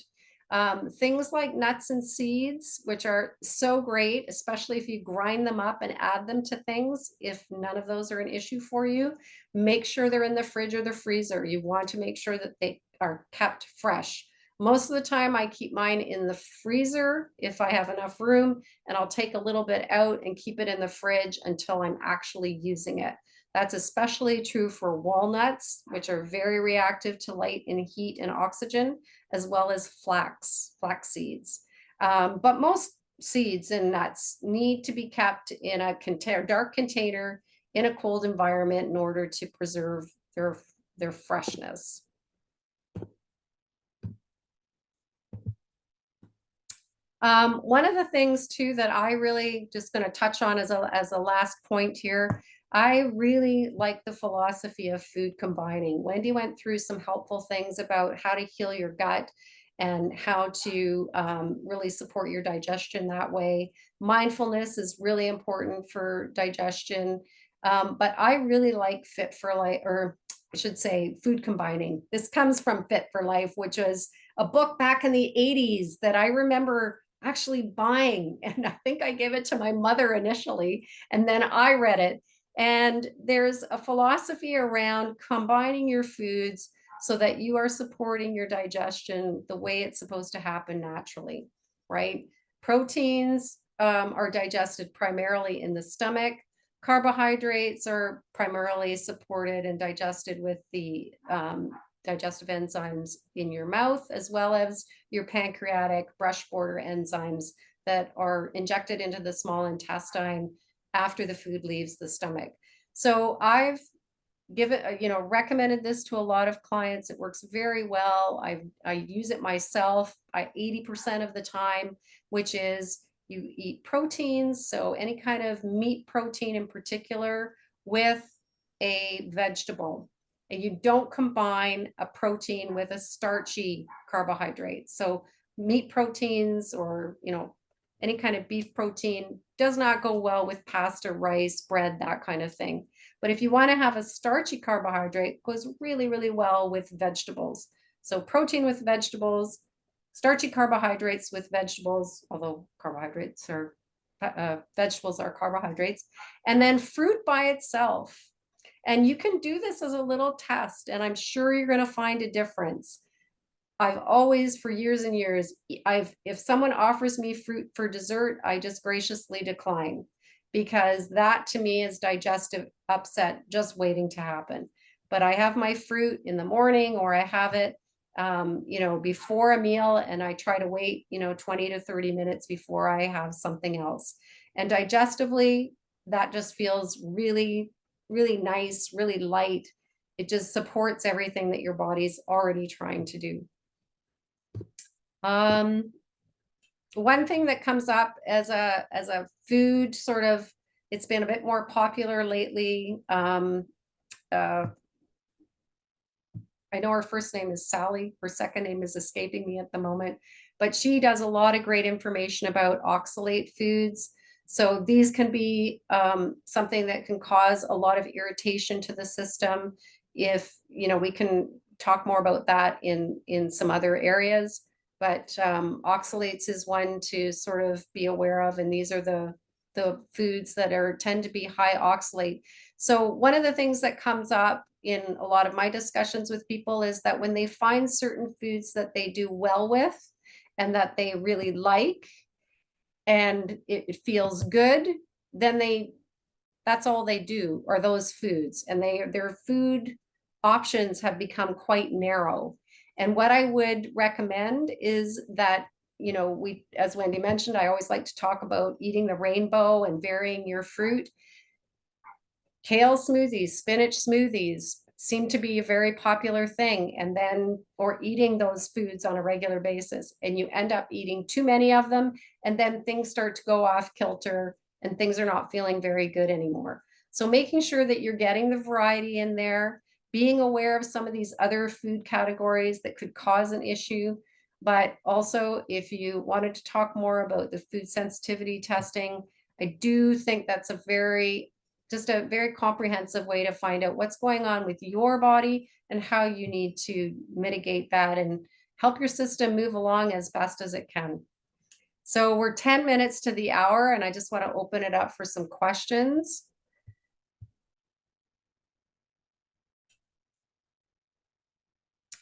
Things like nuts and seeds, which are so great, especially if you grind them up and add them to things. If none of those are an issue for you, make sure they're in the fridge or the freezer. You want to make sure that they are kept fresh. Most of the time I keep mine in the freezer if I have enough room, and I'll take a little bit out and keep it in the fridge until I'm actually using it. That's especially true for walnuts, which are very reactive to light and heat and oxygen, as well as flax seeds. But most seeds and nuts need to be kept in a dark container in a cold environment in order to preserve their freshness. One of the things too that I really just going to touch on as a last point here, I really like the philosophy of food combining. Wendi went through some helpful things about how to heal your gut and how to really support your digestion that way. Mindfulness is really important for digestion. But I really like Fit for Life, or I should say food combining. This comes from Fit for Life, which was a book back in the 80s that I remember actually buying. And I think I gave it to my mother initially, and then I read it. And there's a philosophy around combining your foods so that you are supporting your digestion the way it's supposed to happen naturally, right? Proteins are digested primarily in the stomach. Carbohydrates are primarily supported and digested with the digestive enzymes in your mouth, as well as your pancreatic brush border enzymes that are injected into the small intestine after the food leaves the stomach. So I've recommended this to a lot of clients. It works very well. I use it myself 80% of the time, which is you eat proteins, so any kind of meat protein in particular, with a vegetable. And you don't combine a protein with a starchy carbohydrate. So meat proteins or, any kind of beef protein does not go well with pasta, rice, bread, that kind of thing. But if you want to have a starchy carbohydrate, it goes really, really well with vegetables. So protein with vegetables, starchy carbohydrates with vegetables, although vegetables are carbohydrates, and then fruit by itself. And you can do this as a little test, and I'm sure you're going to find a difference. I've always, for years and years, if someone offers me fruit for dessert, I just graciously decline, because that to me is digestive upset just waiting to happen. But I have my fruit in the morning, or I have it, before a meal, and I try to wait, 20 to 30 minutes before I have something else. And digestively, that just feels really, really nice, really light. It just supports everything that your body's already trying to do. One thing that comes up as a food sort of, it's been a bit more popular lately. I know her first name is Sally. Her second name is escaping me at the moment, but she does a lot of great information about oxalate foods. So these can be something that can cause a lot of irritation to the system. If, we can talk more about that in some other areas, but oxalates is one to sort of be aware of. And these are the foods that tend to be high oxalate. So one of the things that comes up in a lot of my discussions with people is that when they find certain foods that they do well with and that they really like, and it feels good, then that's all they do are those foods, and their food options have become quite narrow. And what I would recommend is that, you know, as Wendy mentioned, I always like to talk about eating the rainbow and varying your fruit. Kale smoothies, spinach smoothies seem to be a very popular thing. And then, or eating those foods on a regular basis, and you end up eating too many of them. And then things start to go off kilter and things are not feeling very good anymore. So making sure that you're getting the variety in there, being aware of some of these other food categories that could cause an issue. But also, if you wanted to talk more about the food sensitivity testing, I do think that's just a very comprehensive way to find out what's going on with your body and how you need to mitigate that and help your system move along as best as it can. So we're 10 minutes to the hour, and I just want to open it up for some questions.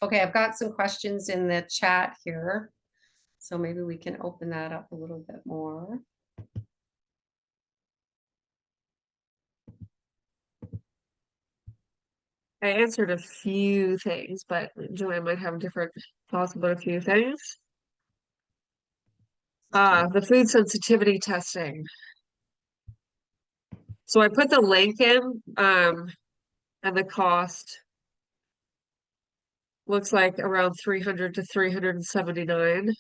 Okay, I've got some questions in the chat here, so maybe we can open that up a little bit more. I answered a few things, but Joanne might have different thoughts about a few things. The food sensitivity testing. So I put the link in, and the cost looks like around 300 to 379.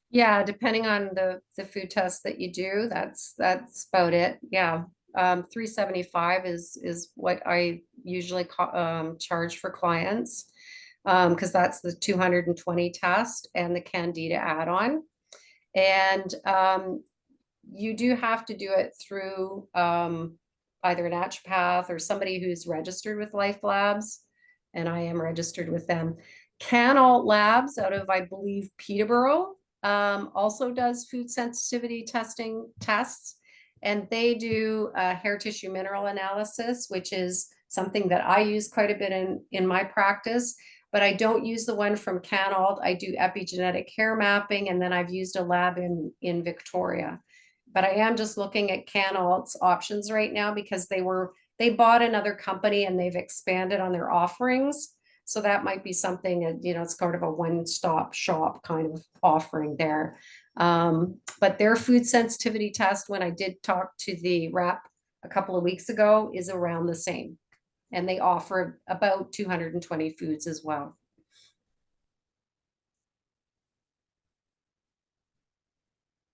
Yeah, depending on the food test that you do, that's about it. Yeah. 375 is what I usually charge for clients, because that's the 220 test and the Candida add-on. And you do have to do it through either a naturopath or somebody who's registered with Life Labs, and I am registered with them. CanConnect Labs out of, I believe, Peterborough, also does food sensitivity tests, and they do hair tissue mineral analysis, which is something that I use quite a bit in my practice. But I don't use the one from CanConnect. I do epigenetic hair mapping, and then I've used a lab in Victoria. But I am just looking at CanConnect's options right now because they bought another company and they've expanded on their offerings. So that might be something, you know, it's kind of a one-stop shop kind of offering there. But their food sensitivity test, when I did talk to the rep a couple of weeks ago, is around the same. And they offer about 220 foods as well.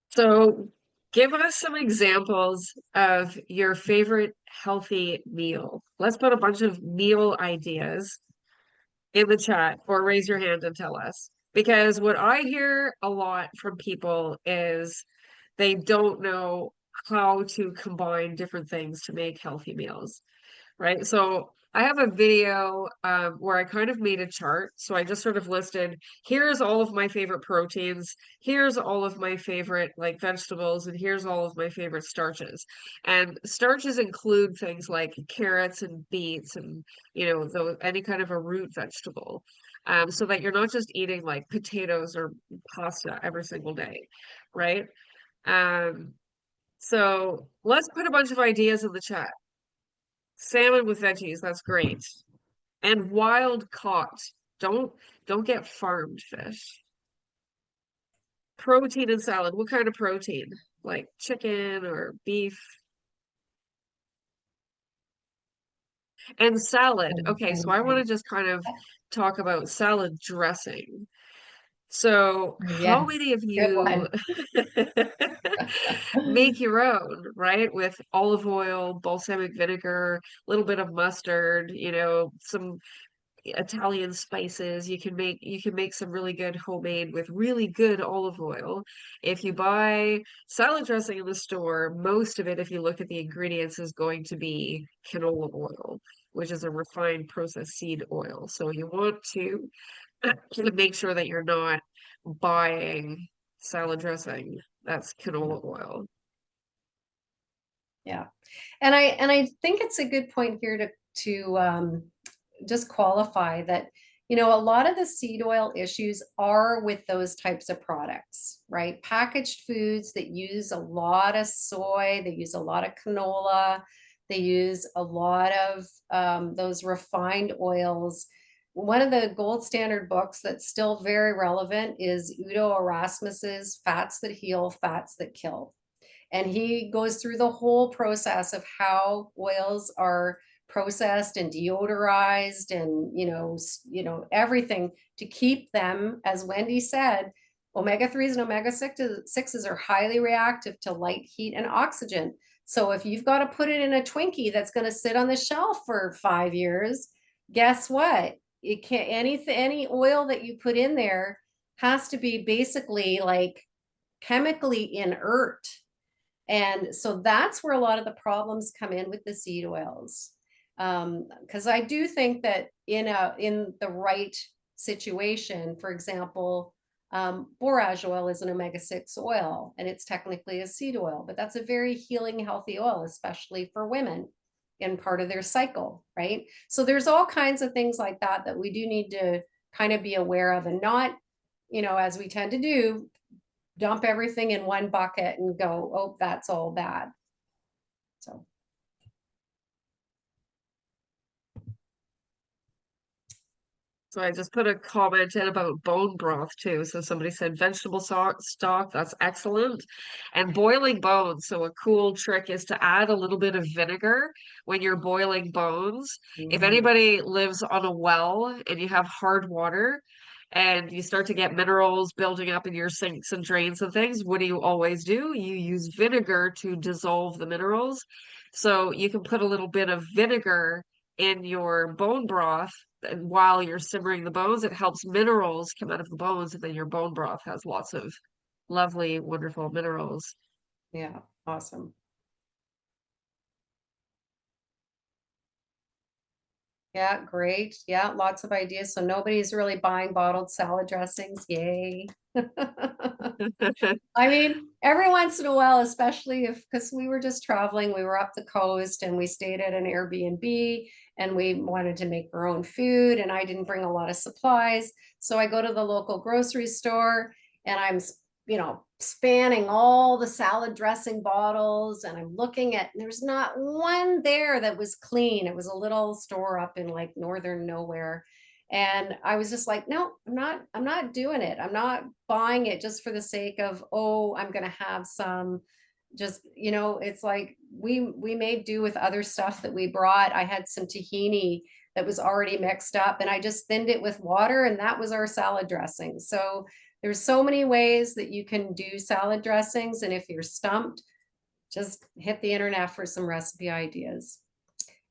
So give us some examples of your favorite healthy meal. Let's put a bunch of meal ideas in the chat, or raise your hand and tell us. Because what I hear a lot from people is they don't know how to combine different things to make healthy meals, right? So I have a video where I kind of made a chart. So I just sort of listed, here's all of my favorite proteins, here's all of my favorite like vegetables, and here's all of my favorite starches. And starches include things like carrots and beets and, you know, any kind of a root vegetable. So that you're not just eating like potatoes or pasta every single day, right? Um, so let's put a bunch of ideas in the chat. Salmon with veggies, that's great. And wild caught. Don't get farmed fish. Protein and salad. What kind of protein? Like chicken or beef? And salad. Okay, so I want to just kind of talk about salad dressing. So how Yes, many of good you one. make your own, right? With olive oil, balsamic vinegar, a little bit of mustard, you know, some Italian spices. You can make some really good homemade with really good olive oil. If you buy salad dressing in the store, most of it, if you look at the ingredients, is going to be canola oil, which is a refined processed seed oil. So you want to make sure that you're not buying salad dressing that's canola oil. Yeah. And I think it's a good point here to just qualify that, you know, a lot of the seed oil issues are with those types of products, right? Packaged foods that use a lot of soy, they use a lot of canola, they use a lot of those refined oils. one of the gold standard books that's still very relevant is Udo Erasmus's Fats That Heal, Fats That Kill. And he goes through the whole process of how oils are processed and deodorized and, everything to keep them, as Wendi said, omega-3s and omega-6s are highly reactive to light, heat, and oxygen. So if you've got to put it in a Twinkie that's going to sit on the shelf for 5 years, guess what? It can't, any oil that you put in there has to be basically like chemically inert. And so that's where a lot of the problems come in with the seed oils. Because I do think that in the right situation, for example, borage oil is an omega-6 oil, and it's technically a seed oil, but that's a very healing, healthy oil, especially for women in part of their cycle, right? So there's all kinds of things like that that we do need to kind of be aware of, and not, as we tend to do, dump everything in one bucket and go, oh, that's all bad. So. So I just put a comment in about bone broth too. So somebody said vegetable stock, that's excellent. And boiling bones. So a cool trick is to add a little bit of vinegar when you're boiling bones. If anybody lives on a well and you have hard water and you start to get minerals building up in your sinks and drains and things, what do you always do? You use vinegar to dissolve the minerals. So you can put a little bit of vinegar in your bone broth, and while you're simmering the bones, it helps minerals come out of the bones, and then your bone broth has lots of lovely, wonderful minerals. Yeah, awesome. Yeah, great. Yeah, lots of ideas. So nobody's really buying bottled salad dressings. Yay. I mean, every once in a while, especially because we were just traveling, we were up the coast and we stayed at an Airbnb and we wanted to make our own food, and I didn't bring a lot of supplies. So I go to the local grocery store and I'm, spanning all the salad dressing bottles, and I'm looking at, there's not one there that was clean. It was a little store up in like northern nowhere. And I was just like, no, I'm not doing it. I'm not buying it just for the sake of, oh, I'm going to have some. Just, it's like we made do with other stuff that we brought. I had some tahini that was already mixed up, and I just thinned it with water, and that was our salad dressing. So there's so many ways that you can do salad dressings, and if you're stumped, just hit the internet for some recipe ideas.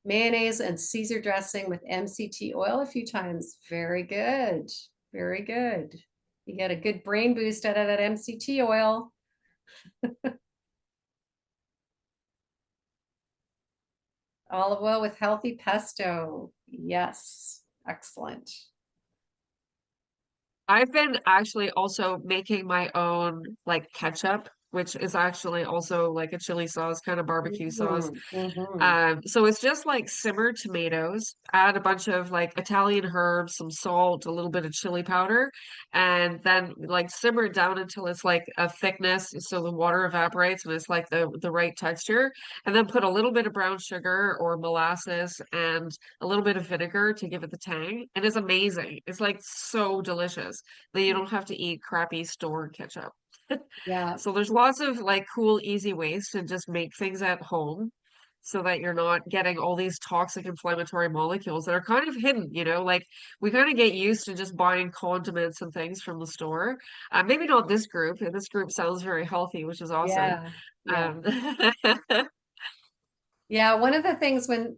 Mayonnaise and Caesar dressing with MCT oil a few times. Very good. Very good. You get a good brain boost out of that MCT oil. Olive oil with healthy pesto. Yes. Excellent. I've been actually also making my own like ketchup, which is actually also like a chili sauce, kind of barbecue sauce. So it's just like simmer tomatoes, add a bunch of like Italian herbs, some salt, a little bit of chili powder, and then like simmer it down until it's like a thickness, so the water evaporates and it's like the right texture. And then put a little bit of brown sugar or molasses and a little bit of vinegar to give it the tang. And it's amazing. It's like so delicious that you don't have to eat crappy store ketchup. Yeah. So there's lots of like cool, easy ways to just make things at home so that you're not getting all these toxic inflammatory molecules that are kind of hidden, like we kind of get used to just buying condiments and things from the store. Maybe not this group. This group sounds very healthy, which is awesome. Yeah. Yeah. Um, Yeah, one of the things when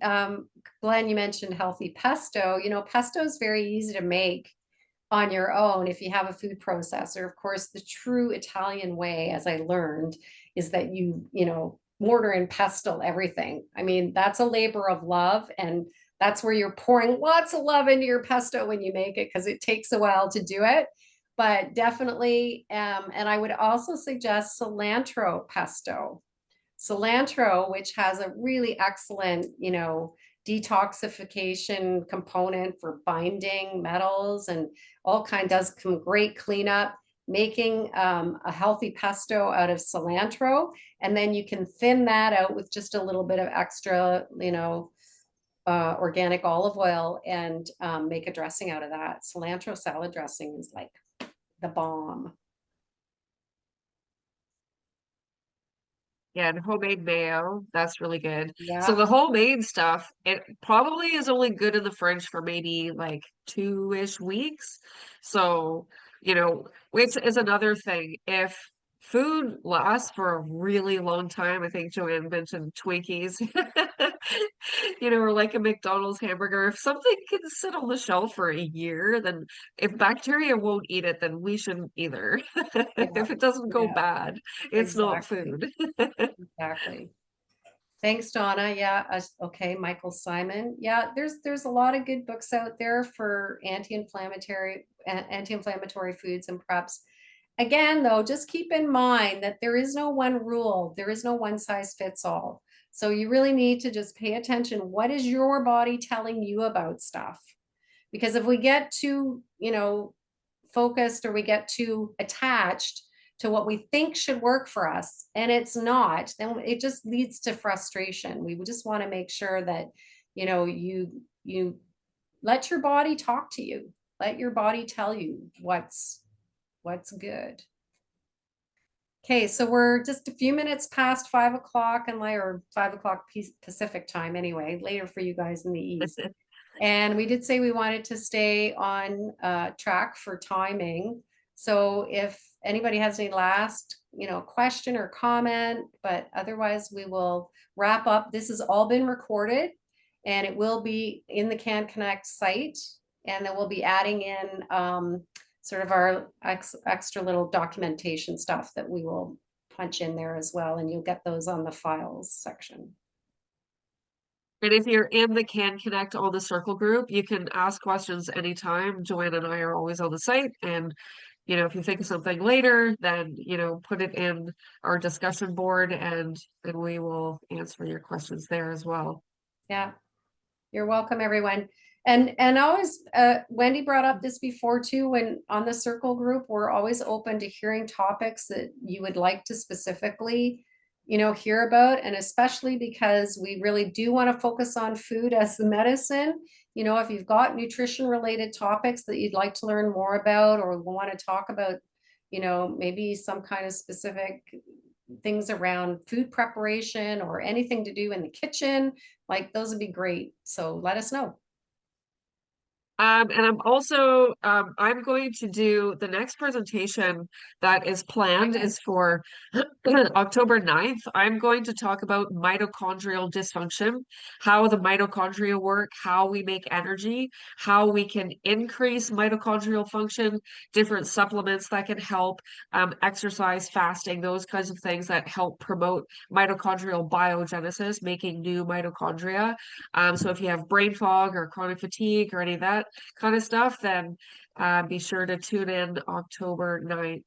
Glenn, you mentioned healthy pesto, pesto is very easy to make on your own if you have a food processor. Of course, the true Italian way, as I learned, is that mortar and pestle everything. I mean, that's a labor of love, and that's where you're pouring lots of love into your pesto when you make it, because it takes a while to do it. But definitely, and I would also suggest cilantro pesto. Cilantro, which has a really excellent, detoxification component for binding metals and does some great cleanup, making a healthy pesto out of cilantro. And then you can thin that out with just a little bit of extra, organic olive oil and make a dressing out of that. Cilantro salad dressing is like the bomb. Yeah, and homemade mayo, that's really good. So Yeah, the homemade stuff, it probably is only good in the fridge for maybe like 2-ish weeks. So, which is another thing. If food lasts for a really long time, I think Joanne mentioned Twinkies, or like a McDonald's hamburger. If something can sit on the shelf for a year, then if bacteria won't eat it, then we shouldn't either. yeah, If it doesn't go yeah, bad, it's not exactly, food. exactly. Thanks, Donna. Yeah, okay, Michael Simon. Yeah, there's a lot of good books out there for anti-inflammatory foods and preps. Again, though, just keep in mind that there is no one rule. There is no one size fits all. So you really need to just pay attention. What is your body telling you about stuff? Because if we get too, focused or we get too attached to what we think should work for us and it's not, then it just leads to frustration. We just want to make sure that, you let your body talk to you. Let your body tell you what's good. Okay, so we're just a few minutes past 5 o'clock and or 5 o'clock Pacific time anyway, later for you guys in the East. And we did say we wanted to stay on track for timing. So if anybody has any last, question or comment, but otherwise we will wrap up. This has all been recorded and it will be in the CanConnect site. And then we'll be adding in sort of our extra little documentation stuff that we will punch in there as well. And you'll get those on the files section. And if you're in the CanConnect on the circle group, you can ask questions anytime. Joanne and I are always on the site. And, if you think of something later, then, put it in our discussion board and we will answer your questions there as well. Yeah. You're welcome, everyone. And always, Wendi brought up this before too, when on the circle group, we're always open to hearing topics that you would like to specifically, hear about. And especially because we really do want to focus on food as the medicine. If you've got nutrition related topics that you'd like to learn more about, or want to talk about, maybe some kind of specific things around food preparation or anything to do in the kitchen, like those would be great. So let us know. And I'm going to do the next presentation that is planned is for October 9th. I'm going to talk about mitochondrial dysfunction, how the mitochondria work, how we make energy, how we can increase mitochondrial function, different supplements that can help, exercise, fasting, those kinds of things that help promote mitochondrial biogenesis, making new mitochondria. So if you have brain fog or chronic fatigue or any of that kind of stuff, then be sure to tune in October 9th.